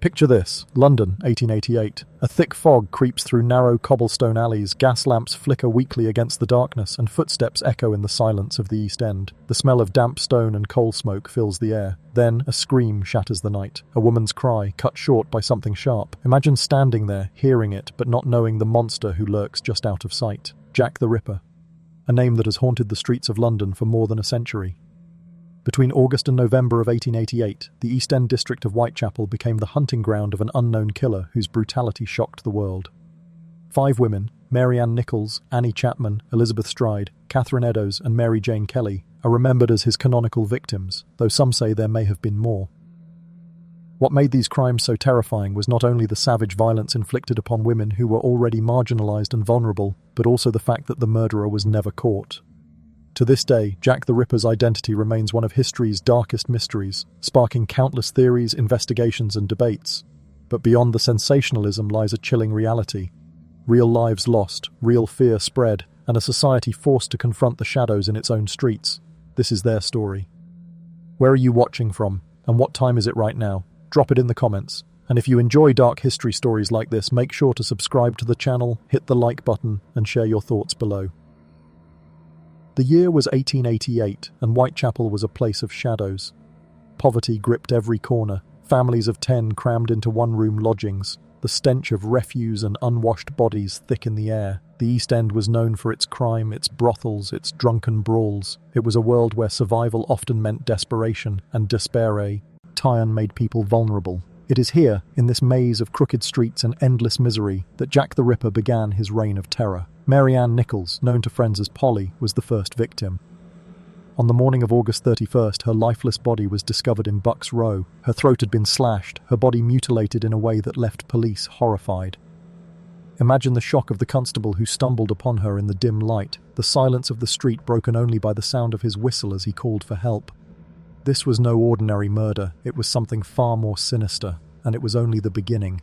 Picture this: London, 1888. A thick fog creeps through narrow cobblestone alleys, gas lamps flicker weakly against the darkness, and footsteps echo in the silence of the East End. The smell of damp stone and coal smoke fills the air. Then a scream shatters the night. A woman's cry, cut short by something sharp. Imagine standing there, hearing it, but not knowing the monster who lurks just out of sight. Jack the Ripper. A name that has haunted the streets of London for more than a century. Between August and November of 1888, the East End district of Whitechapel became the hunting ground of an unknown killer whose brutality shocked the world. 5 women, Mary Ann Nichols, Annie Chapman, Elizabeth Stride, Catherine Eddowes, and Mary Jane Kelly, are remembered as his canonical victims, though some say there may have been more. What made these crimes so terrifying was not only the savage violence inflicted upon women who were already marginalized and vulnerable, but also the fact that the murderer was never caught. To this day, Jack the Ripper's identity remains one of history's darkest mysteries, sparking countless theories, investigations, and debates. But beyond the sensationalism lies a chilling reality. Real lives lost, real fear spread, and a society forced to confront the shadows in its own streets. This is their story. Where are you watching from, and what time is it right now? Drop it in the comments. And if you enjoy dark history stories like this, make sure to subscribe to the channel, hit the like button, and share your thoughts below. The year was 1888, and Whitechapel was a place of shadows. Poverty gripped every corner, families of 10 crammed into one-room lodgings, the stench of refuse and unwashed bodies thick in the air. The East End was known for its crime, its brothels, its drunken brawls. It was a world where survival often meant desperation, and despair time made people vulnerable. It is here, in this maze of crooked streets and endless misery, that Jack the Ripper began his reign of terror. Mary Ann Nichols, known to friends as Polly, was the first victim. On the morning of August 31st, her lifeless body was discovered in Bucks Row. Her throat had been slashed, her body mutilated in a way that left police horrified. Imagine the shock of the constable who stumbled upon her in the dim light, the silence of the street broken only by the sound of his whistle as he called for help. This was no ordinary murder, it was something far more sinister, and it was only the beginning.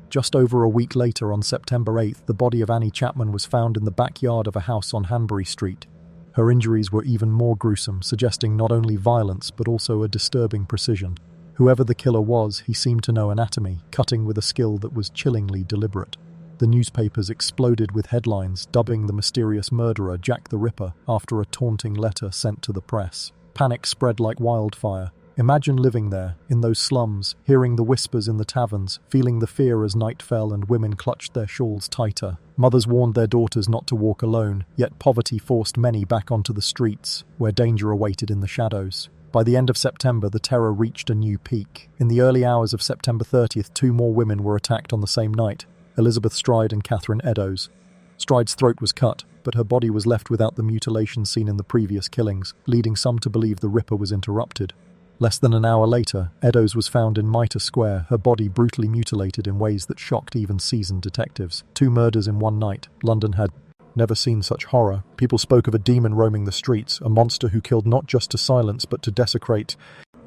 Just over a week later, on September 8th, the body of Annie Chapman was found in the backyard of a house on Hanbury Street. Her injuries were even more gruesome, suggesting not only violence but also a disturbing precision. Whoever the killer was, he seemed to know anatomy, cutting with a skill that was chillingly deliberate. The newspapers exploded with headlines dubbing the mysterious murderer Jack the Ripper after a taunting letter sent to the press. Panic spread like wildfire. Imagine living there, in those slums, hearing the whispers in the taverns, feeling the fear as night fell and women clutched their shawls tighter. Mothers warned their daughters not to walk alone, yet poverty forced many back onto the streets, where danger awaited in the shadows. By the end of September, the terror reached a new peak. In the early hours of September 30th, 2 more women were attacked on the same night, Elizabeth Stride and Catherine Eddowes. Stride's throat was cut, but her body was left without the mutilation seen in the previous killings, leading some to believe the Ripper was interrupted. Less than an hour later, Eddowes was found in Mitre Square, her body brutally mutilated in ways that shocked even seasoned detectives. 2 murders in one night. London had never seen such horror. People spoke of a demon roaming the streets, a monster who killed not just to silence but to desecrate.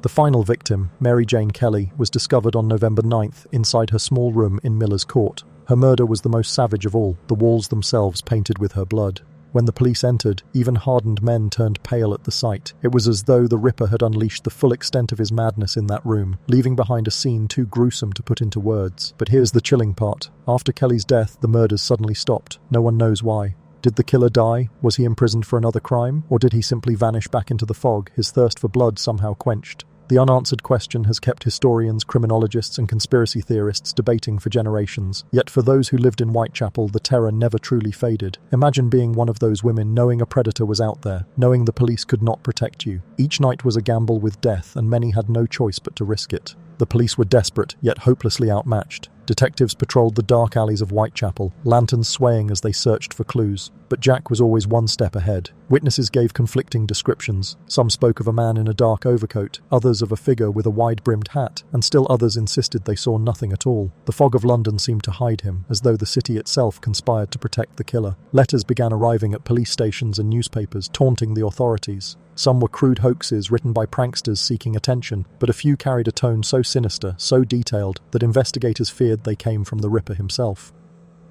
The final victim, Mary Jane Kelly, was discovered on November 9th inside her small room in Miller's Court. Her murder was the most savage of all, the walls themselves painted with her blood. When the police entered, even hardened men turned pale at the sight. It was as though the Ripper had unleashed the full extent of his madness in that room, leaving behind a scene too gruesome to put into words. But here's the chilling part. After Kelly's death, the murders suddenly stopped. No one knows why. Did the killer die? Was he imprisoned for another crime? Or did he simply vanish back into the fog, his thirst for blood somehow quenched? The unanswered question has kept historians, criminologists, and conspiracy theorists debating for generations. Yet for those who lived in Whitechapel, the terror never truly faded. Imagine being one of those women, knowing a predator was out there, knowing the police could not protect you. Each night was a gamble with death, and many had no choice but to risk it. The police were desperate, yet hopelessly outmatched. Detectives patrolled the dark alleys of Whitechapel, lanterns swaying as they searched for clues. But Jack was always one step ahead. Witnesses gave conflicting descriptions. Some spoke of a man in a dark overcoat, others of a figure with a wide-brimmed hat, and still others insisted they saw nothing at all. The fog of London seemed to hide him, as though the city itself conspired to protect the killer. Letters began arriving at police stations and newspapers, taunting the authorities. Some were crude hoaxes written by pranksters seeking attention, but a few carried a tone so sinister, so detailed, that investigators feared they came from the Ripper himself.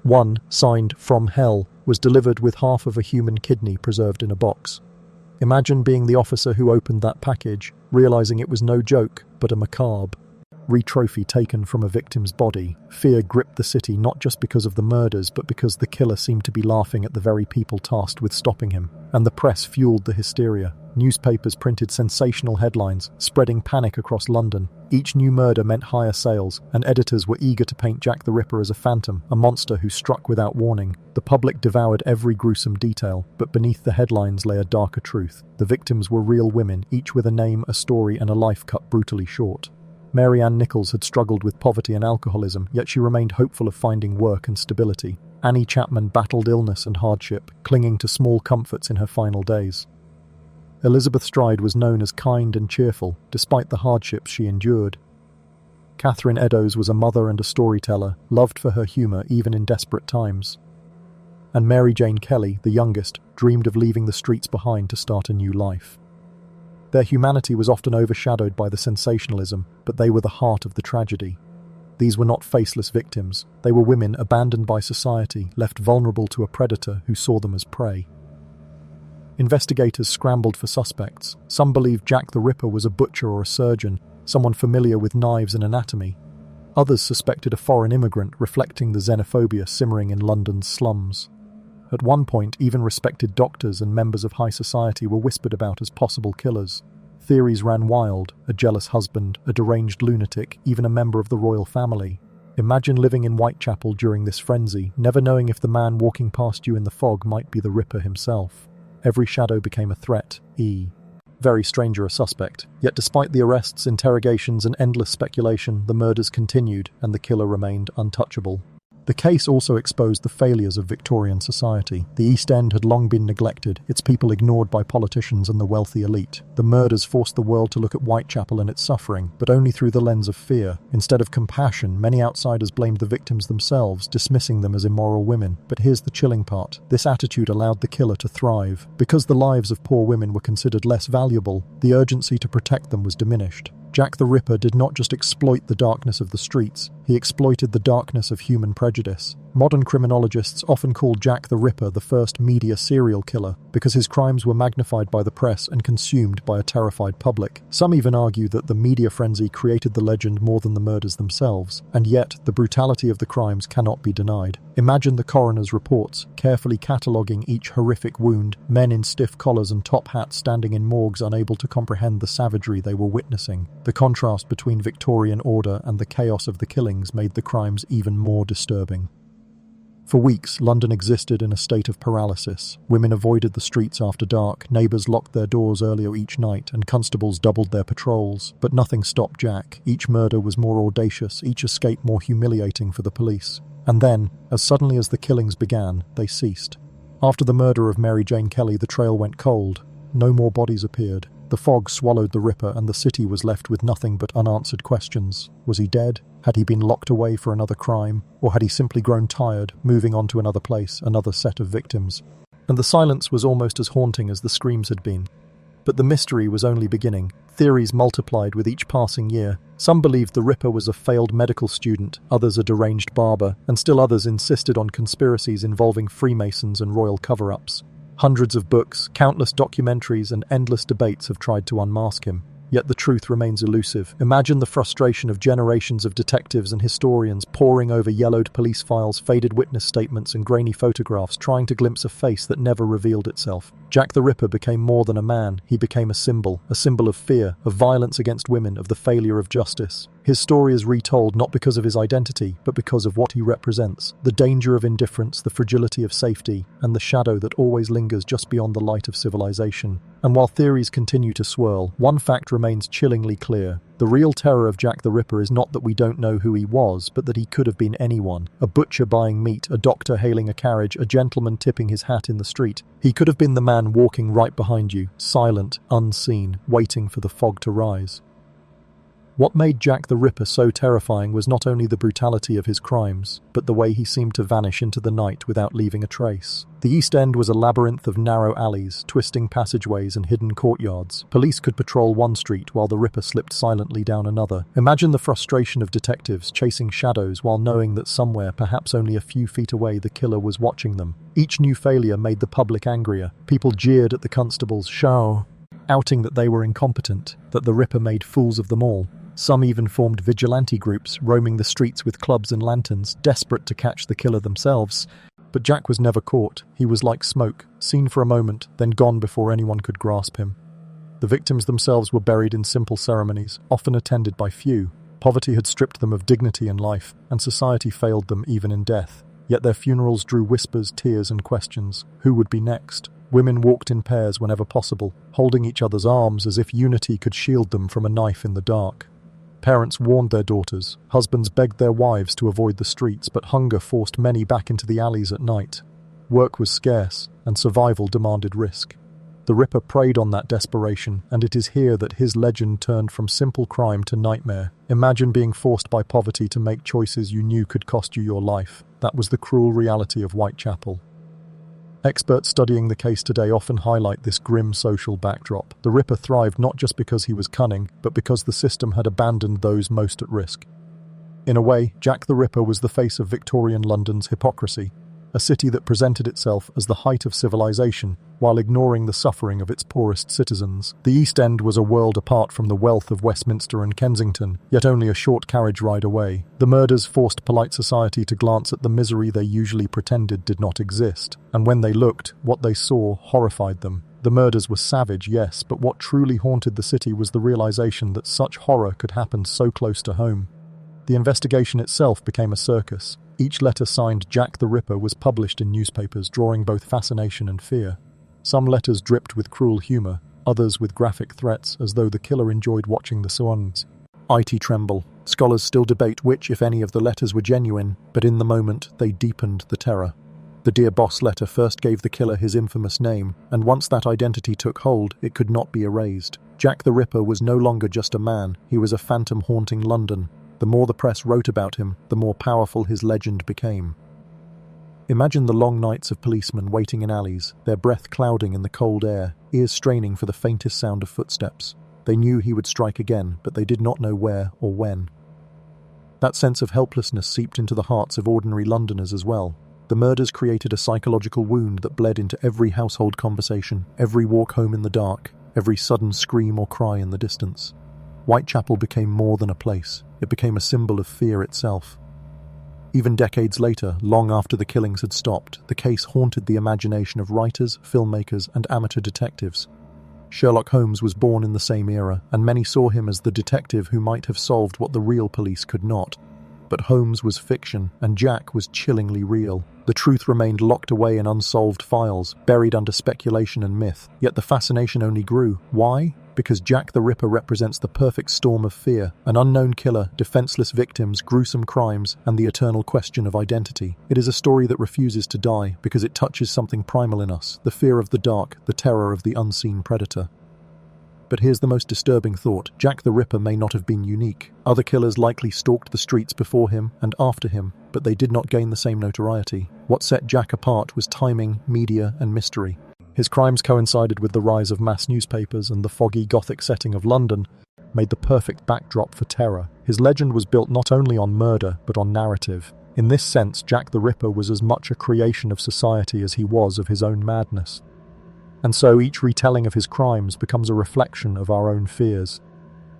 One, signed "From Hell," was delivered with half of a human kidney preserved in a box. Imagine being the officer who opened that package, realizing it was no joke, but a macabre Every trophy taken from a victim's body, fear gripped the city not just because of the murders but because the killer seemed to be laughing at the very people tasked with stopping him. And the press fueled the hysteria. Newspapers printed sensational headlines, spreading panic across London. Each new murder meant higher sales, and editors were eager to paint Jack the Ripper as a phantom, a monster who struck without warning. The public devoured every gruesome detail, but beneath the headlines lay a darker truth. The victims were real women, each with a name, a story, and a life cut brutally short. Mary Ann Nichols had struggled with poverty and alcoholism, yet she remained hopeful of finding work and stability. Annie Chapman battled illness and hardship, clinging to small comforts in her final days. Elizabeth Stride was known as kind and cheerful, despite the hardships she endured. Catherine Eddowes was a mother and a storyteller, loved for her humour even in desperate times. And Mary Jane Kelly, the youngest, dreamed of leaving the streets behind to start a new life. Their humanity was often overshadowed by the sensationalism, but they were the heart of the tragedy. These were not faceless victims. They were women abandoned by society, left vulnerable to a predator who saw them as prey. Investigators scrambled for suspects. Some believed Jack the Ripper was a butcher or a surgeon, someone familiar with knives and anatomy. Others suspected a foreign immigrant, reflecting the xenophobia simmering in London's slums. At one point, even respected doctors and members of high society were whispered about as possible killers. Theories ran wild: a jealous husband, a deranged lunatic, even a member of the royal family. Imagine living in Whitechapel during this frenzy, never knowing if the man walking past you in the fog might be the Ripper himself. Every shadow became a threat. Very stranger a suspect. Yet despite the arrests, interrogations, and endless speculation, the murders continued, and the killer remained untouchable. The case also exposed the failures of Victorian society. The East End had long been neglected, its people ignored by politicians and the wealthy elite. The murders forced the world to look at Whitechapel and its suffering, but only through the lens of fear. Instead of compassion, many outsiders blamed the victims themselves, dismissing them as immoral women. But here's the chilling part. This attitude allowed the killer to thrive. Because the lives of poor women were considered less valuable, the urgency to protect them was diminished. Jack the Ripper did not just exploit the darkness of the streets, he exploited the darkness of human prejudice. Modern criminologists often call Jack the Ripper the first media serial killer because his crimes were magnified by the press and consumed by a terrified public. Some even argue that the media frenzy created the legend more than the murders themselves, and yet the brutality of the crimes cannot be denied. Imagine the coroner's reports, carefully cataloguing each horrific wound, men in stiff collars and top hats standing in morgues unable to comprehend the savagery they were witnessing. The contrast between Victorian order and the chaos of the killings made the crimes even more disturbing. For weeks, London existed in a state of paralysis. Women avoided the streets after dark, neighbours locked their doors earlier each night, and constables doubled their patrols. But nothing stopped Jack. Each murder was more audacious, each escape more humiliating for the police. And then, as suddenly as the killings began, they ceased. After the murder of Mary Jane Kelly, the trail went cold. No more bodies appeared. The fog swallowed the Ripper, and the city was left with nothing but unanswered questions. Was he dead? Had he been locked away for another crime? Or had he simply grown tired, moving on to another place, another set of victims? And the silence was almost as haunting as the screams had been. But the mystery was only beginning. Theories multiplied with each passing year. Some believed the Ripper was a failed medical student, others a deranged barber, and still others insisted on conspiracies involving Freemasons and royal cover-ups. Hundreds of books, countless documentaries, and endless debates have tried to unmask him. Yet the truth remains elusive. Imagine the frustration of generations of detectives and historians poring over yellowed police files, faded witness statements, and grainy photographs, trying to glimpse a face that never revealed itself. Jack the Ripper became more than a man. He became a symbol of fear, of violence against women, of the failure of justice. His story is retold not because of his identity, but because of what he represents. The danger of indifference, the fragility of safety, and the shadow that always lingers just beyond the light of civilization. And while theories continue to swirl, one fact remains chillingly clear. The real terror of Jack the Ripper is not that we don't know who he was, but that he could have been anyone. A butcher buying meat, a doctor hailing a carriage, a gentleman tipping his hat in the street. He could have been the man walking right behind you, silent, unseen, waiting for the fog to rise. What made Jack the Ripper so terrifying was not only the brutality of his crimes, but the way he seemed to vanish into the night without leaving a trace. The East End was a labyrinth of narrow alleys, twisting passageways and hidden courtyards. Police could patrol one street while the Ripper slipped silently down another. Imagine the frustration of detectives chasing shadows while knowing that somewhere, perhaps only a few feet away, the killer was watching them. Each new failure made the public angrier. People jeered at the constables' show, outing that they were incompetent, that the Ripper made fools of them all. Some even formed vigilante groups, roaming the streets with clubs and lanterns, desperate to catch the killer themselves. But Jack was never caught. He was like smoke, seen for a moment, then gone before anyone could grasp him. The victims themselves were buried in simple ceremonies, often attended by few. Poverty had stripped them of dignity in life, and society failed them even in death. Yet their funerals drew whispers, tears, and questions. Who would be next? Women walked in pairs whenever possible, holding each other's arms as if unity could shield them from a knife in the dark. Parents warned their daughters. Husbands begged their wives to avoid the streets, but hunger forced many back into the alleys at night. Work was scarce, and survival demanded risk. The Ripper preyed on that desperation, and it is here that his legend turned from simple crime to nightmare. Imagine being forced by poverty to make choices you knew could cost you your life. That was the cruel reality of Whitechapel. Experts studying the case today often highlight this grim social backdrop. The Ripper thrived not just because he was cunning, but because the system had abandoned those most at risk. In a way, Jack the Ripper was the face of Victorian London's hypocrisy, a city that presented itself as the height of civilization while ignoring the suffering of its poorest citizens. The East End was a world apart from the wealth of Westminster and Kensington, yet only a short carriage ride away. The murders forced polite society to glance at the misery they usually pretended did not exist, and when they looked, what they saw horrified them. The murders were savage, yes, but what truly haunted the city was the realization that such horror could happen so close to home. The investigation itself became a circus. Each letter signed Jack the Ripper was published in newspapers, drawing both fascination and fear. Some letters dripped with cruel humor, others with graphic threats, as though the killer enjoyed watching the swans. IT tremble. Scholars still debate which, if any, of the letters were genuine, but in the moment they deepened the terror. The Dear Boss letter first gave the killer his infamous name, and once that identity took hold, it could not be erased. Jack the Ripper was no longer just a man, he was a phantom haunting London. The more the press wrote about him, the more powerful his legend became. Imagine the long nights of policemen waiting in alleys, their breath clouding in the cold air, ears straining for the faintest sound of footsteps. They knew he would strike again, but they did not know where or when. That sense of helplessness seeped into the hearts of ordinary Londoners as well. The murders created a psychological wound that bled into every household conversation, every walk home in the dark, every sudden scream or cry in the distance. Whitechapel became more than a place. It became a symbol of fear itself. Even decades later, long after the killings had stopped, the case haunted the imagination of writers, filmmakers, and amateur detectives. Sherlock Holmes was born in the same era, and many saw him as the detective who might have solved what the real police could not. But Holmes was fiction, and Jack was chillingly real. The truth remained locked away in unsolved files, buried under speculation and myth. Yet the fascination only grew. Why? Because Jack the Ripper represents the perfect storm of fear, an unknown killer, defenseless victims, gruesome crimes, and the eternal question of identity. It is a story that refuses to die because it touches something primal in us, the fear of the dark, the terror of the unseen predator. But here's the most disturbing thought. Jack the Ripper may not have been unique. Other killers likely stalked the streets before him and after him, but they did not gain the same notoriety. What set Jack apart was timing, media, and mystery. His crimes coincided with the rise of mass newspapers, and the foggy Gothic setting of London made the perfect backdrop for terror. His legend was built not only on murder, but on narrative. In this sense, Jack the Ripper was as much a creation of society as he was of his own madness. And so each retelling of his crimes becomes a reflection of our own fears.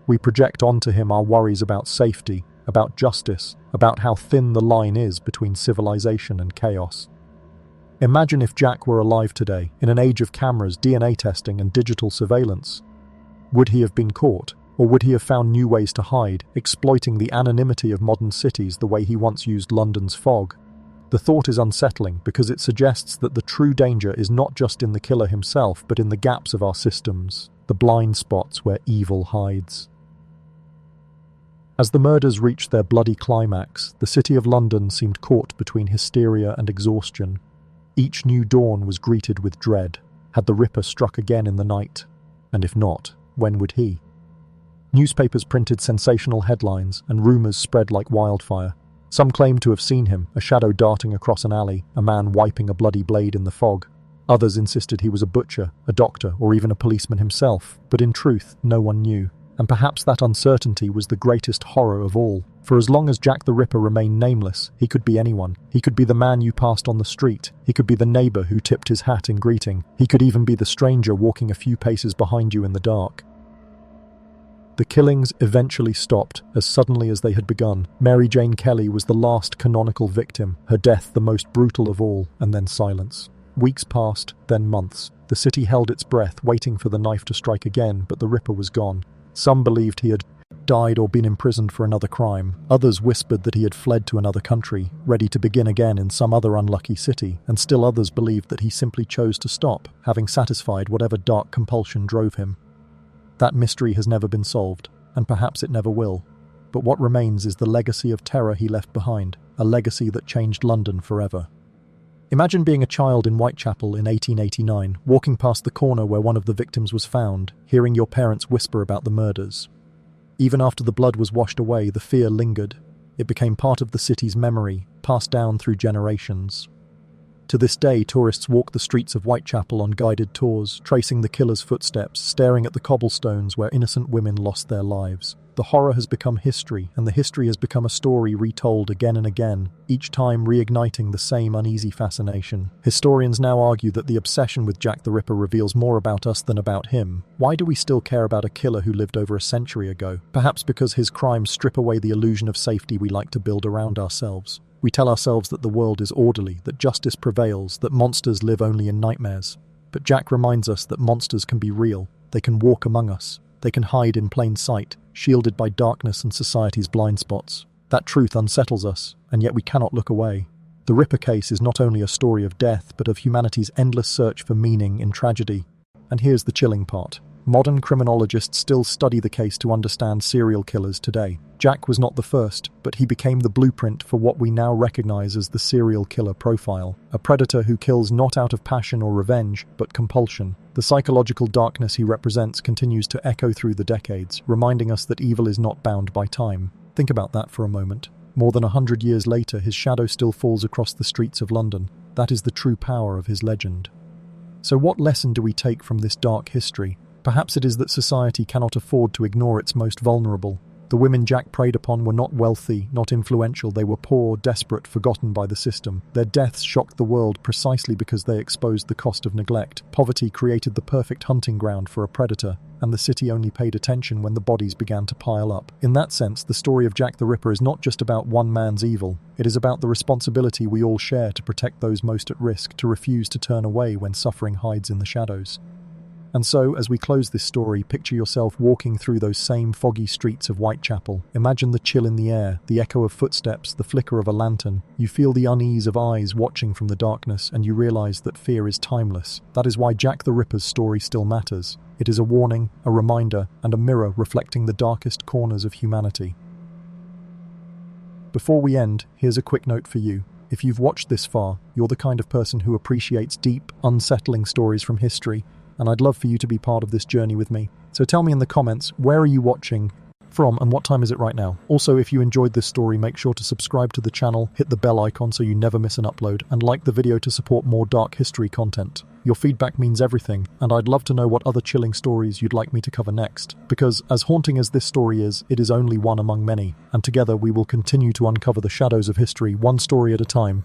We project onto him our worries about safety, about justice, about how thin the line is between civilization and chaos. Imagine if Jack were alive today, in an age of cameras, DNA testing, and digital surveillance. Would he have been caught? Or would he have found new ways to hide, exploiting the anonymity of modern cities the way he once used London's fog? The thought is unsettling because it suggests that the true danger is not just in the killer himself, but in the gaps of our systems, the blind spots where evil hides. As the murders reached their bloody climax, the city of London seemed caught between hysteria and exhaustion. Each new dawn was greeted with dread. Had the Ripper struck again in the night? And if not, when would he? Newspapers printed sensational headlines, and rumours spread like wildfire. Some claimed to have seen him, a shadow darting across an alley, a man wiping a bloody blade in the fog. Others insisted he was a butcher, a doctor, or even a policeman himself, but in truth, no one knew. And perhaps that uncertainty was the greatest horror of all. For as long as Jack the Ripper remained nameless, he could be anyone. He could be the man you passed on the street. He could be the neighbour who tipped his hat in greeting. He could even be the stranger walking a few paces behind you in the dark. The killings eventually stopped as suddenly as they had begun. Mary Jane Kelly was the last canonical victim, her death the most brutal of all, and then silence. Weeks passed, then months. The city held its breath, waiting for the knife to strike again, but the Ripper was gone. Some believed he had died or been imprisoned for another crime. Others whispered that he had fled to another country, ready to begin again in some other unlucky city, and still others believed that he simply chose to stop, having satisfied whatever dark compulsion drove him. That mystery has never been solved, and perhaps it never will. But what remains is the legacy of terror he left behind, a legacy that changed London forever. Imagine being a child in Whitechapel in 1889, walking past the corner where one of the victims was found, hearing your parents whisper about the murders. Even after the blood was washed away, the fear lingered. It became part of the city's memory, passed down through generations. To this day, tourists walk the streets of Whitechapel on guided tours, tracing the killer's footsteps, staring at the cobblestones where innocent women lost their lives. The horror has become history, and the history has become a story retold again and again, each time reigniting the same uneasy fascination. Historians now argue that the obsession with Jack the Ripper reveals more about us than about him. Why do we still care about a killer who lived over a century ago? Perhaps because his crimes strip away the illusion of safety we like to build around ourselves. We tell ourselves that the world is orderly, that justice prevails, that monsters live only in nightmares. But Jack reminds us that monsters can be real. They can walk among us. They can hide in plain sight, shielded by darkness and society's blind spots. That truth unsettles us, and yet we cannot look away. The Ripper case is not only a story of death, but of humanity's endless search for meaning in tragedy. And here's the chilling part. Modern criminologists still study the case to understand serial killers today. Jack was not the first, but he became the blueprint for what we now recognize as the serial killer profile. A predator who kills not out of passion or revenge, but compulsion. The psychological darkness he represents continues to echo through the decades, reminding us that evil is not bound by time. Think about that for a moment. More than 100 years later, his shadow still falls across the streets of London. That is the true power of his legend. So what lesson do we take from this dark history? Perhaps it is that society cannot afford to ignore its most vulnerable. The women Jack preyed upon were not wealthy, not influential. They were poor, desperate, forgotten by the system. Their deaths shocked the world precisely because they exposed the cost of neglect. Poverty created the perfect hunting ground for a predator, and the city only paid attention when the bodies began to pile up. In that sense, the story of Jack the Ripper is not just about one man's evil. It is about the responsibility we all share to protect those most at risk, to refuse to turn away when suffering hides in the shadows. And so, as we close this story, picture yourself walking through those same foggy streets of Whitechapel. Imagine the chill in the air, the echo of footsteps, the flicker of a lantern. You feel the unease of eyes watching from the darkness, and you realize that fear is timeless. That is why Jack the Ripper's story still matters. It is a warning, a reminder, and a mirror reflecting the darkest corners of humanity. Before we end, here's a quick note for you. If you've watched this far, you're the kind of person who appreciates deep, unsettling stories from history, and I'd love for you to be part of this journey with me. So tell me in the comments, where are you watching from and what time is it right now? Also, if you enjoyed this story, make sure to subscribe to the channel, hit the bell icon so you never miss an upload, and like the video to support more dark history content. Your feedback means everything, and I'd love to know what other chilling stories you'd like me to cover next. Because, as haunting as this story is, it is only one among many, and together we will continue to uncover the shadows of history, one story at a time.